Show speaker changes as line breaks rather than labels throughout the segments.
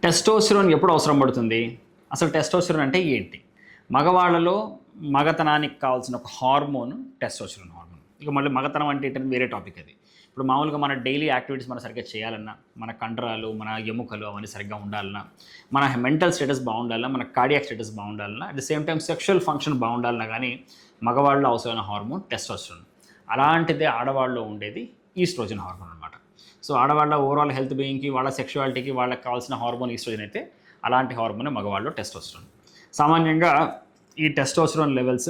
Testosterone ఎప్పుడు అవసరం పడుతుంది? అసలు టెస్టోస్టిరోన్ అంటే ఏంటి? మగవాళ్ళలో మగతనానికి కావాల్సిన ఒక హార్మోన్ టెస్టోస్టిరోన్ హార్మోన్. ఇక మళ్ళీ మగతనం అంటే ఏంటంటే వేరే టాపిక్ అది. ఇప్పుడు మామూలుగా మన డైలీ యాక్టివిటీస్ మనం సరిగ్గా చేయాలన్నా, మన కండరాలు, మన ఎముకలు అవన్నీ సరిగ్గా ఉండాలన్నా, మన మెంటల్ స్టేటస్ బాగుండాలన్నా, మన కార్డియాక్ స్టేటస్ బాగుండాలన్నా, at the same time sexual function బాగుండాలన్నా కానీ మగవాళ్ళలో అవసరమైన హార్మోన్ టెస్టోస్టిరోన్. అలాంటిదే ఆడవాళ్ళలో ఉండేది ఈస్ట్రోజన్ హార్మోన్ అనమాట. సో ఆడవాళ్ళ ఓవరాల్ హెల్త్ బీయింగ్కి, వాళ్ళ సెక్షువాలిటీకి వాళ్ళకి కావాల్సిన హార్మోన్ ఈస్ట్రోజన్ అయితే అలాంటి హార్మోన్ మగవాళ్ళు టెస్టోస్టిరోన్. సామాన్యంగా ఈ టెస్టోస్టిరోన్ లెవెల్స్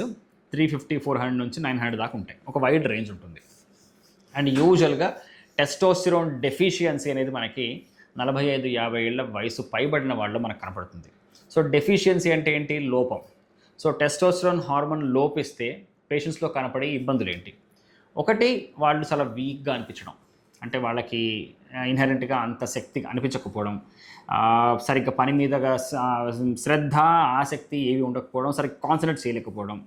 350-400 నుంచి 900 దాకా ఉంటాయి. ఒక వైడ్ రేంజ్ ఉంటుంది. అండ్ యూజువల్గా టెస్టోస్టిరోన్ డెఫిషియన్సీ అనేది మనకి 45-50 ఏళ్ళ వయసు పైబడిన వాళ్ళు మనకు కనపడుతుంది. సో డెఫిషియన్సీ అంటే ఏంటి? లోపం. సో టెస్టోస్టిరోన్ హార్మోన్ లోపిస్తే పేషెంట్స్లో కనపడే ఇబ్బందులు ఏంటి? ఒకటి, వాళ్ళు చాలా వీక్గా అనిపించడం, అంటే వాళ్ళకి ఇన్హెరెంట్గా అంత శక్తి అనిపించకపోవడం, సరిగ్గా పని మీదగా శ్రద్ధ, ఆసక్తి ఏవి ఉండకపోవడం, సరిగ్గా కాన్సన్ట్రేట్ చేయలేకపోవడం,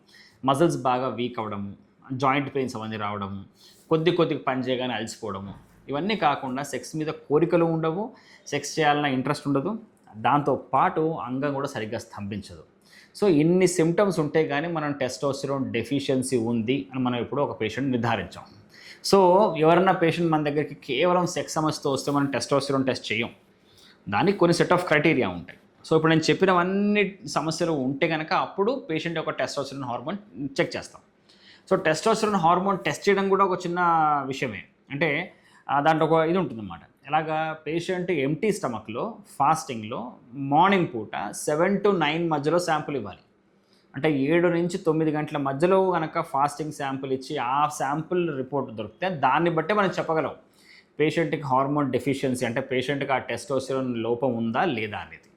మజిల్స్ బాగా వీక్ అవ్వడము, జాయింట్ పెయిన్స్ అవన్నీ రావడము, కొద్దిగా పని చేయగానే అలసిపోవడము, ఇవన్నీ కాకుండా సెక్స్ మీద కోరికలు ఉండవు, సెక్స్ చేయాలన్న ఇంట్రెస్ట్ ఉండదు, దాంతోపాటు అంగం కూడా సరిగ్గా స్తంభించదు. సో ఇన్ని సిమ్టమ్స్ ఉంటే కానీ మనం టెస్టోస్టిరోన్ డెఫిషియన్సీ ఉంది అని మనం ఇప్పుడు ఒక పేషెంట్ నిర్ధారించాం. సో ఎవరన్నా పేషెంట్ మన దగ్గరికి కేవలం సెక్స్ సమస్యతో వస్తే మనం టెస్టోస్టిరోన్ టెస్ట్ చేయం. దానికి కొన్ని సెట్ ఆఫ్ క్రైటీరియా ఉంటాయి. సో ఇప్పుడు నేను చెప్పినవన్నీ సమస్యలు ఉంటే కనుక అప్పుడు పేషెంట్ యొక్క టెస్టోస్టిరోన్ హార్మోన్ చెక్ చేస్తాం. సో టెస్టోస్టిరోన్ హార్మోన్ టెస్ట్ చేయడం కూడా ఒక చిన్న విషయమే. అంటే దాంట్లో ఒక ఇది ఉంటుందన్నమాట. ఎలాగా, పేషెంట్ ఎంటీ స్టమక్లో ఫాస్టింగ్లో మార్నింగ్ పూట 7 to 9 మధ్యలో శాంపుల్ ఇవ్వాలి. అంటే 7 నుంచి 9 గంటల మధ్యలో కనుక ఫాస్టింగ్ శాంపుల్ ఇచ్చి ఆ శాంపుల్ రిపోర్ట్ దొరికితే దాన్ని బట్టే మనం చెప్పగలం పేషెంట్కి హార్మోన్ డెఫిషియన్సీ, అంటే పేషెంట్కి ఆ టెస్టోస్టిరోన్ లోపం ఉందా లేదా అనేది.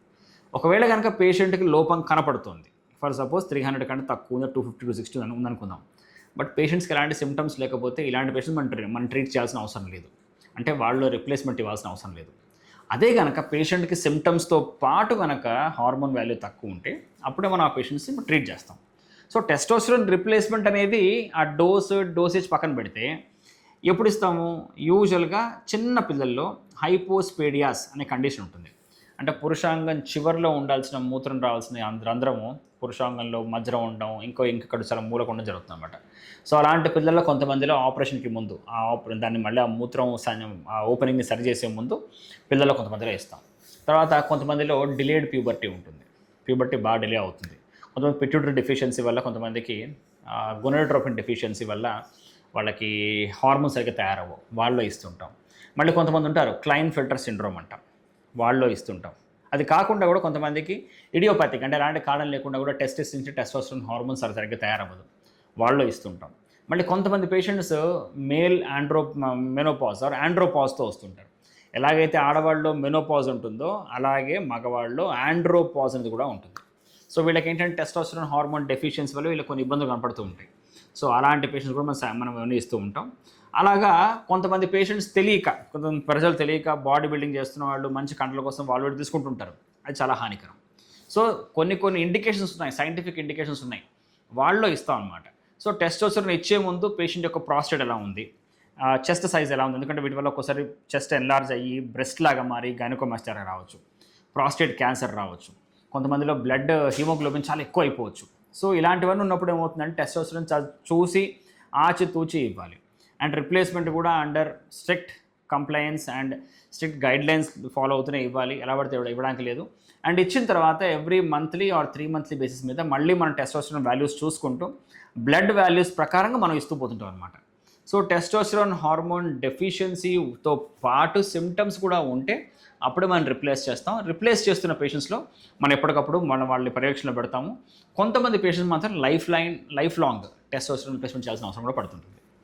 ఒకవేళ కనుక పేషెంట్కి లోపం కనపడుతుంది, ఫర్ సపోజ్ 300 కంటే తక్కువ ఉందా, 250-260 ఉందనుకుందాం, బట్ పేషెంట్స్కి ఎలాంటి సిమ్టమ్స్ లేకపోతే ఇలాంటి పేషెంట్స్ మనం ట్రీట్ చేయాల్సిన అవసరం లేదు. అంటే వాళ్ళు రిప్లేస్మెంట్ ఇవ్వాల్సిన అవసరం లేదు. అదే కనుక పేషెంట్కి సిమ్టమ్స్తో పాటు కనుక హార్మోన్ వాల్యూ తక్కువ ఉంటే అప్పుడే మనం ఆ పేషెంట్స్ని ట్రీట్ చేస్తాం. సో టెస్టోస్టిరోన్ రిప్లేస్మెంట్ అనేది ఆ డోసేజ్ పక్కన పెడితే ఎప్పుడు ఇస్తాము? యూజువల్గా చిన్న పిల్లల్లో హైపోస్పేడియాస్ అనే కండిషన్ ఉంటుంది. అంటే పురుషాంగం చివరిలో ఉండాల్సిన మూత్రం రావాల్సిన రంధ్రము పురుషాంగంలో మధ్యలో ఉండడం, ఇంకొకక్కడ చాలా మూలకు ఉండడం జరుగుతుంది అనమాట. సో అలాంటి పిల్లల్లో కొంతమందిలో ఆపరేషన్కి ముందు దాన్ని మళ్ళీ ఆ మూత్రం ఆ ఓపెనింగ్ని సరి చేసే ముందు పిల్లల్లో కొంతమందిలో ఇస్తాం. తర్వాత కొంతమందిలో డిలేడ్ ప్యూబర్టీ ఉంటుంది. ప్యూబర్టీ బాగా డిలే అవుతుంది. కొంతమంది పిట్యూటరీ డెఫిషియన్సీ వల్ల, కొంతమందికి గొనాడోట్రోపిన్ డెఫిషియన్సీ వల్ల వాళ్ళకి హార్మోన్స్ సరిగ్గా తయారవ్వవు, వాళ్ళలో ఇస్తుంటాం. మళ్ళీ కొంతమంది ఉంటారు క్లైన్ఫెల్టర్ సిండ్రోమ్ అంటాం, వాళ్ళలో ఇస్తుంటాం. అది కాకుండా కూడా కొంతమందికి ఇడియోపాథిక్, అంటే ఎలాంటి కారణం లేకుండా కూడా టెస్టిస్ నుంచి టెస్టోస్టెరాన్ హార్మోన్స్ సరిగ్గా తయారవ్వదు, వాళ్ళలో ఇస్తుంటాం. మళ్ళీ కొంతమంది పేషెంట్స్ మేల్ మెనోపాజ్ ఆర్ ఆండ్రోపాజ్తో వస్తుంటారు. ఎలాగైతే ఆడవాళ్ళలో మెనోపాజ్ ఉంటుందో అలాగే మగవాళ్ళలో ఆండ్రోపాజ్ అనేది కూడా ఉంటుంది. సో వీళ్ళకి ఏంటంటే టెస్టోస్టెరాన్ హార్మోన్ డెఫిషియన్సీ వల్ల వీళ్ళకి కొన్ని ఇబ్బందులు కనపడుతూ ఉంటాయి. సో అలాంటి పేషెంట్స్ కూడా మనం ఇవన్నీ ఇస్తూ ఉంటాం. అలాగా కొంతమంది పేషెంట్స్ కొంతమంది ప్రజలు తెలియక బాడీ బిల్డింగ్ చేస్తున్న వాళ్ళు మంచి కంట్రోల్ కోసం వాళ్ళు తీసుకుంటుంటారు. అది చాలా హానికరం. సో కొన్ని ఇండికేషన్స్ ఉన్నాయి, సైంటిఫిక్ ఇండికేషన్స్ ఉన్నాయి, వాళ్ళలో ఇస్తాం అనమాట. సో టెస్టోస్టెరాన్ ఇచ్చే ముందు పేషెంట్ యొక్క ప్రాస్టేట్ ఎలా ఉంది, చెస్ట్ సైజ్ ఎలా ఉంది, ఎందుకంటే వీటి వల్ల ఒక్కోసారి చెస్ట్ ఎన్లార్జ్ అయ్యి బ్రెస్ట్ లాగా మారి గైనకోమాస్టియా రావచ్చు, ప్రాస్టేట్ క్యాన్సర్ రావచ్చు, కొంతమందిలో బ్లడ్ హీమోగ్లోబిన్ చాలా ఎక్కువ అయిపోవచ్చు. సో ఇలాంటివన్నీ ఉన్నప్పుడు ఏమవుతుందంటే టెస్టోస్టెరాన్ చూసి ఆచితూచి ఇవ్వాలి. అండ్ రిప్లేస్మెంట్ కూడా under strict compliance and strict guidelines follow అవుతూనే ఇవ్వాలి, ఎలా పడితే ఇవ్వడానికి లేదు. అండ్ ఇచ్చిన తర్వాత every monthly or 3 monthly basis మీద మళ్ళీ మనం టెస్టోస్టెరాన్ వాల్యూస్ చూసుకుంటూ బ్లడ్ వాల్యూస్ ప్రకారంగా మనం ఇస్తూ పోతుంటాం అనమాట. సో టెస్టోస్టెరాన్ హార్మోన్ డెఫిషియన్సీతో పాటు సిమ్టమ్స్ కూడా ఉంటే అప్పుడే మనం రిప్లేస్ చేస్తాం. రిప్లేస్ చేస్తున్న పేషెంట్స్లో మనం ఎప్పటికప్పుడు వాళ్ళని పర్యవేక్షణలో పెడతాము. కొంతమంది పేషెంట్స్ మాత్రం లైఫ్ లాంగ్ టెస్టోస్టెరాన్ రిప్లేస్మెంట్ చేయాల్సిన అవసరం కూడా పడుతుంటుంది.